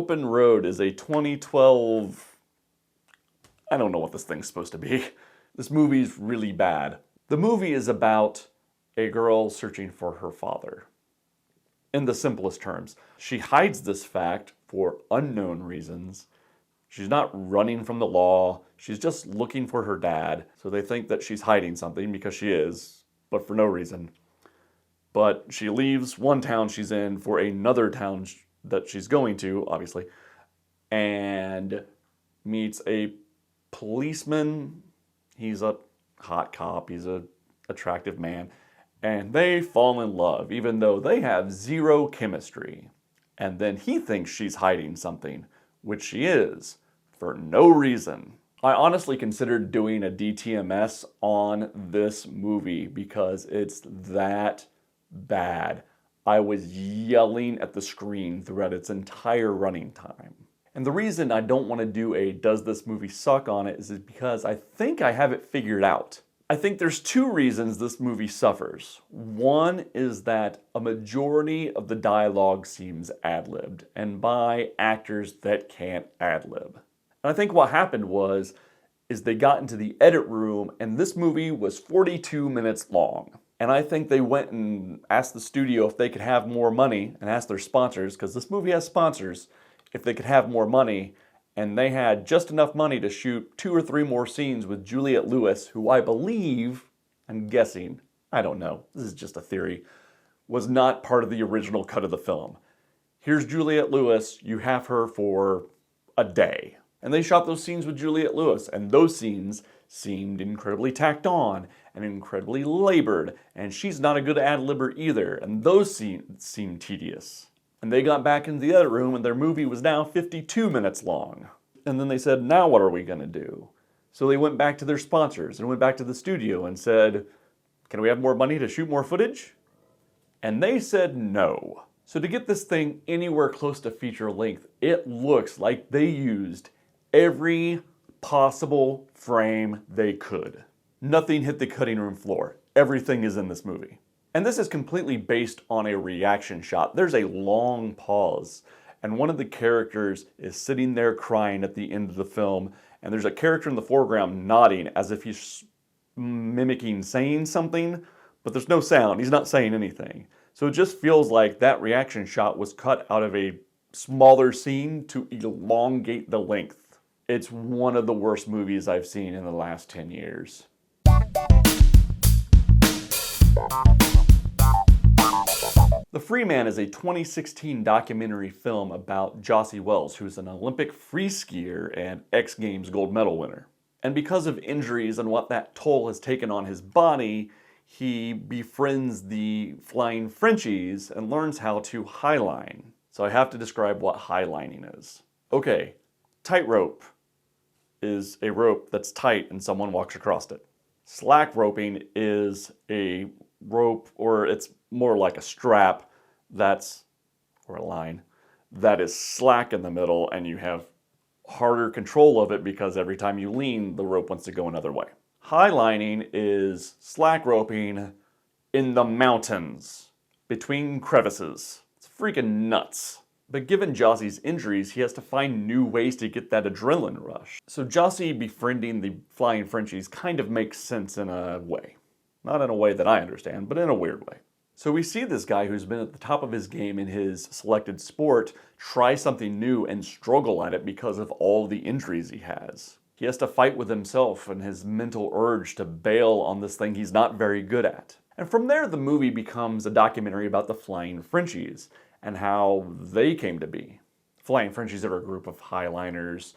Open Road is a 2012... I don't know what this thing's supposed to be. This movie's really bad. The movie is about a girl searching for her father. In the simplest terms, she hides this fact for unknown reasons. She's not running from the law. She's just looking for her dad. So they think that she's hiding something because she is, but for no reason. But she leaves one town she's in for another town that she's going to, obviously, and meets a policeman. He's a hot cop. He's an attractive man. And they fall in love, even though they have zero chemistry. And then he thinks she's hiding something, which she is, for no reason. I honestly considered doing a DTMS on this movie because it's that bad. I was yelling at the screen throughout its entire running time. And the reason I don't want to do a does this movie suck on it is because I think I have it figured out. I think there's two reasons this movie suffers. One is that a majority of the dialogue seems ad-libbed, and by actors that can't ad-lib. And I think what happened is they got into the edit room, and this movie was 42 minutes long. And I think they went and asked the studio if they could have more money, and asked their sponsors, because this movie has sponsors, if they could have more money, and they had just enough money to shoot 2 or 3 more scenes with Juliette Lewis, who I believe, I'm guessing, I don't know, this is just a theory, was not part of the original cut of the film. Here's Juliette Lewis, you have her for a day. And they shot those scenes with Juliette Lewis, and those scenes seemed incredibly tacked on and incredibly labored, and she's not a good ad-libber either, and those scenes seemed tedious. And they got back into the edit room and their movie was now 52 minutes long. And then they said, now what are we gonna do? So they went back to their sponsors and went back to the studio and said, can we have more money to shoot more footage? And they said no. So to get this thing anywhere close to feature length, it looks like they used every possible frame they could. Nothing hit the cutting room floor. Everything is in this movie. And this is completely based on a reaction shot. There's a long pause, and one of the characters is sitting there crying at the end of the film, and there's a character in the foreground nodding as if he's mimicking saying something, but there's no sound. He's not saying anything. So it just feels like that reaction shot was cut out of a smaller scene to elongate the length. It's one of the worst movies I've seen in the last 10 years. The Free Man is a 2016 documentary film about Jossie Wells, who's an Olympic free skier and X Games gold medal winner. And because of injuries and what that toll has taken on his body, he befriends the Flying Frenchies and learns how to highline. So I have to describe what highlining is. Okay, tightrope is a rope that's tight and someone walks across it. Slack roping is a rope, or it's more like a strap or a line, that is slack in the middle and you have harder control of it because every time you lean, the rope wants to go another way. Highlining is slack roping in the mountains, between crevices. It's freaking nuts. But given Jossie's injuries, he has to find new ways to get that adrenaline rush. So Jossie befriending the Flying Frenchies kind of makes sense in a way. Not in a way that I understand, but in a weird way. So we see this guy who's been at the top of his game in his selected sport try something new and struggle at it because of all the injuries he has. He has to fight with himself and his mental urge to bail on this thing he's not very good at. And from there, the movie becomes a documentary about the Flying Frenchies and how they came to be. Flying Frenchies are a group of highliners,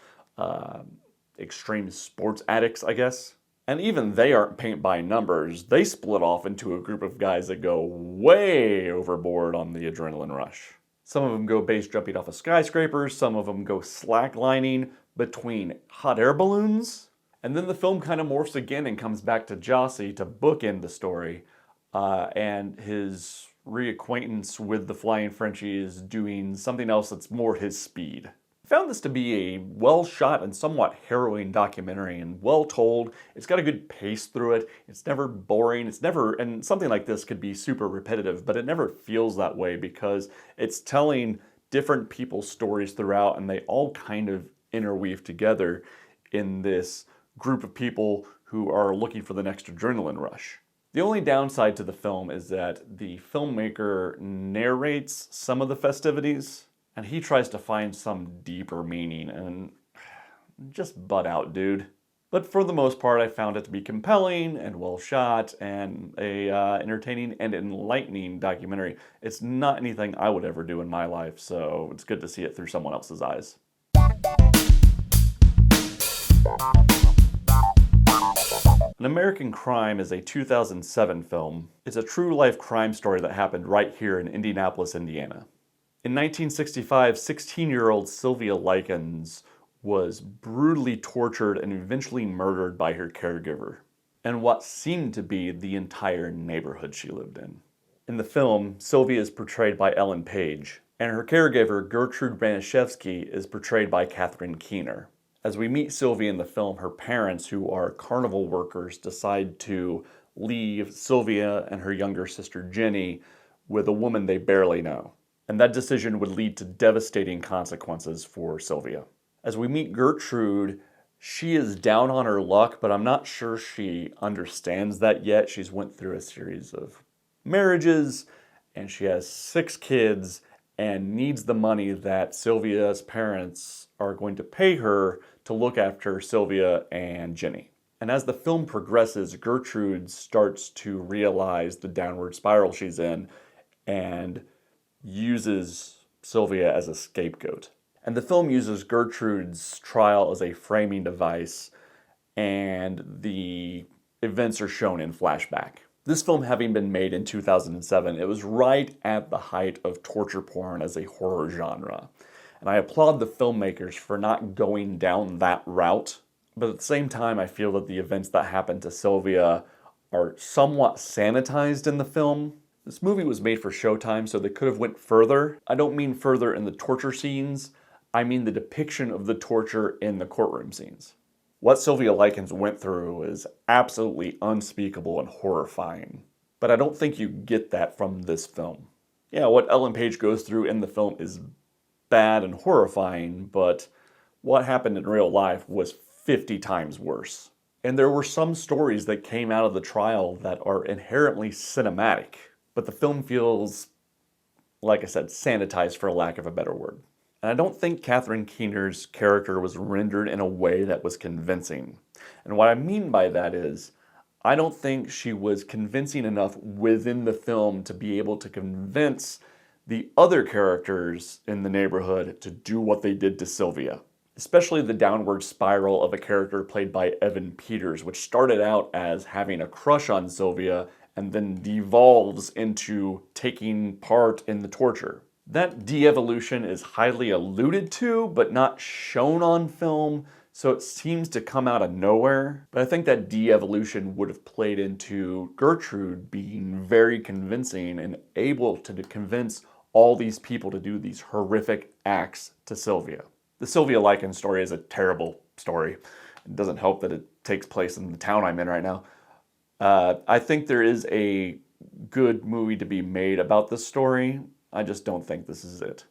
extreme sports addicts, I guess. And even they aren't paint by numbers. They split off into a group of guys that go way overboard on the adrenaline rush. Some of them go base jumping off of skyscrapers, some of them go slacklining between hot air balloons. And then the film kind of morphs again and comes back to Jossie to bookend the story and his reacquaintance with the Flying Frenchies doing something else that's more his speed. I found this to be a well-shot and somewhat harrowing documentary and well-told. It's got a good pace through it. It's never boring. And something like this could be super repetitive, but it never feels that way because it's telling different people's stories throughout, and they all kind of interweave together in this group of people who are looking for the next adrenaline rush. The only downside to the film is that the filmmaker narrates some of the festivities, and he tries to find some deeper meaning, and just butt out, dude. But for the most part, I found it to be compelling and well shot and a entertaining and enlightening documentary. It's not anything I would ever do in my life, so it's good to see it through someone else's eyes. An American Crime is a 2007 film. It's a true-life crime story that happened right here in Indianapolis, Indiana. In 1965, 16-year-old Sylvia Likens was brutally tortured and eventually murdered by her caregiver, and what seemed to be the entire neighborhood she lived in. In the film, Sylvia is portrayed by Ellen Page, and her caregiver, Gertrude Braniszewski, is portrayed by Catherine Keener. As we meet Sylvia in the film, her parents, who are carnival workers, decide to leave Sylvia and her younger sister Jenny with a woman they barely know. And that decision would lead to devastating consequences for Sylvia. As we meet Gertrude, she is down on her luck, but I'm not sure she understands that yet. She's went through a series of marriages, and she has 6 kids, and needs the money that Sylvia's parents are going to pay her to look after Sylvia and Jenny. And as the film progresses, Gertrude starts to realize the downward spiral she's in and uses Sylvia as a scapegoat. And the film uses Gertrude's trial as a framing device, and the events are shown in flashback. This film having been made in 2007, it was right at the height of torture porn as a horror genre. And I applaud the filmmakers for not going down that route, but at the same time I feel that the events that happened to Sylvia are somewhat sanitized in the film. This movie was made for Showtime, so they could have went further. I don't mean further in the torture scenes, I mean the depiction of the torture in the courtroom scenes. What Sylvia Likens went through is absolutely unspeakable and horrifying. But I don't think you get that from this film. Yeah, what Ellen Page goes through in the film is bad and horrifying, but what happened in real life was 50 times worse. And there were some stories that came out of the trial that are inherently cinematic, but the film feels, like I said, sanitized for lack of a better word. And I don't think Catherine Keener's character was rendered in a way that was convincing. And what I mean by that is, I don't think she was convincing enough within the film to be able to convince the other characters in the neighborhood to do what they did to Sylvia. Especially the downward spiral of a character played by Evan Peters, which started out as having a crush on Sylvia and then devolves into taking part in the torture. That de-evolution is highly alluded to, but not shown on film, so it seems to come out of nowhere. But I think that de-evolution would have played into Gertrude being very convincing and able to convince all these people to do these horrific acts to Sylvia. The Sylvia Likens story is a terrible story. It doesn't help that it takes place in the town I'm in right now. I think there is a good movie to be made about this story. I just don't think this is it.